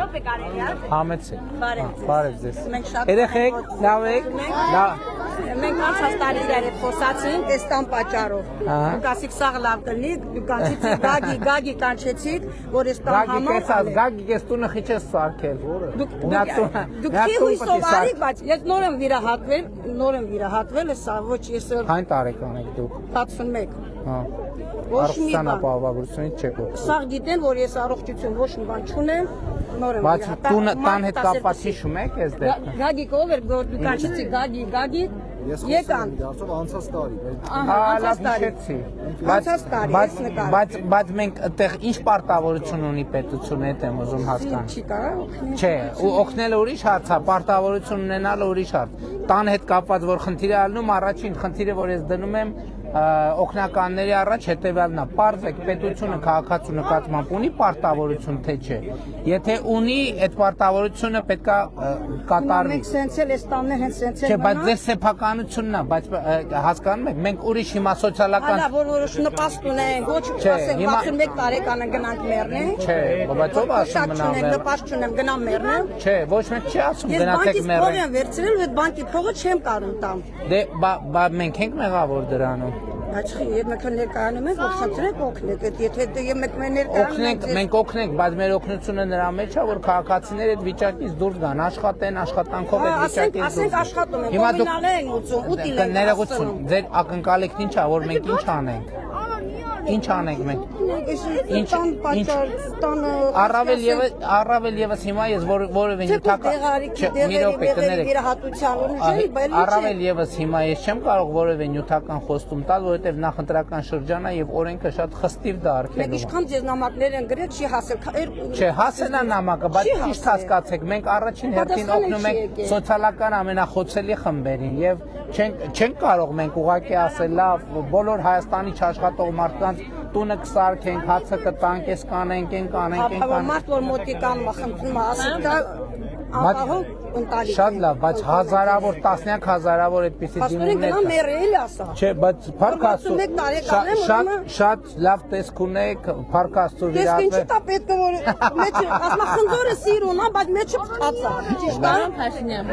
րոպե կարելի է։ Համեցեք։ Բարև։ Բարև ձեզ։ Մենք շատ Երեխեք, լավ եք։ Մենք անցած տարի իրար հետ խոսացինք այս տան պատճառով։ Դուք ասիք սաղ լավ կլինի, դուք կանչեցիք գագի կանչեցիք, որ այս տան համար Գագի ես տունը խիչես սարքել։ Դուք չի հույսով արիք, բայց ես նոր եմ վիրահատվել, սա ոչ ես Այն տարեկան եք դուք։ 61։ Հա։ Ոչ մի բան։ Ապահովագրությունից չեք օգտվում։ Սաղ գիտեն, որ ես առողջություն ոչ մի բան չունեմ, նոր եմ Բայց տան հետ կապված հիշում եք այս դեպքը։ Գագիկ ով էր, դու կանչեցիք գագի եկան։ Դարձով անցած տարի։ Անցած տարի։ Անցած տարի ես նկար։ Բայց մենք այդտեղ ինչ պարտավորություն ունի պետությունը, այդ եմ ուզում հասկանալ։ Չի կարող օգնել։ Չէ, ու օգնելը ուրիշ հարց է, պարտավորություն ունենալը ուրիշ հարց։ Տան հետ կապված որ խնդիր է ալնում, առաջին խնդիրը որ ես դնում եմ օգնականների առաջ հետևյալն է, պարզեք պետությունը քաղաքացու նկատմամբ ունի պարտավորություն թե չէ։ Եթե ունի, այդ պարտավորությունը պետքա կատարվի։ Մենք սենցել այս տաններ հենց սենցել Չէ, բայց ձեր սեփականությունն է, բայց հասկանում եք, մենք ուրիշ հիմա սոցիալական Հələ որ նպաստ ունենք, ոչ ասենք 61 տարեկանը գնանք մեռնենք։ Չէ, բայց ով ասում մնա մեռ։ Նպաստ չունեմ գնամ մեռնեմ։ Չէ, ոչ մեկ չի ասում գնացեք Ես բանկից փող մեռնեք։ եմ վերցրել, այդ բանկի փողը չեմ կարող տամ։ Դե մենք ենք մեղավոր դրանում։ Բայց մենք ներկայանում ենք, որ խնդրեք օգնեք, եթե մենք Օգնենք, մենք օգնենք, բայց մեր օգնությունը նրա մեջ է, որ քաղաքացիները այդ վիճակից դուրս գան, աշխատեն, աշխատանքով այդ վիճակից դուրս ասենք աշխատում են, կոմունալ են ուծում, ուտիլ են ներողություն, ձեր ակնկալիքն ինչ է, որ մենք ինչ անենք։ Ինչ անենք մենք։ Առավել եւս հիմա ես որևէ նյութական մի րոպե կներեք։ Առավել եւս հիմա ես չեմ կարող որևէ նյութական խոստում տալ, որովհետեւ նախընտրական շրջան է եւ օրենքը շատ խստիվ դա արգելում է։ Մենք ինչքան ձեզ նամակներ են գրել, չի հասել։ Չէ, հասել է նամակը, բայց ճիշտ հասկացեք, մենք առաջին հերթին օգնում ենք սոցիալական ամենախոցելի խմբերին եւ չենք կարող մենք ուղղակի ասել լավ բոլոր Հայաստանի չաշխատող մարդկանց տունը կսարքենք, հացը կտանք, ես կանենք, Մարդ որ մոտիկան խնդրում է, ասենք դա ապահով ընտանիք։ Շատ լավ, բայց հազարավոր, տասնյակ հազարավոր այդպիսի դիմումներ կան։ Մերել ասա։ Չէ, բայց փառքաստու շատ լավ տեսք ունեք, փառքաստու վիրավորվել։ Տեսք ինչի՞ տա պետք է որ մեջ ասма խնդորը սիրուն է, բայց մեջը փտած է։ Ճիշտ է։ Փաշինյան,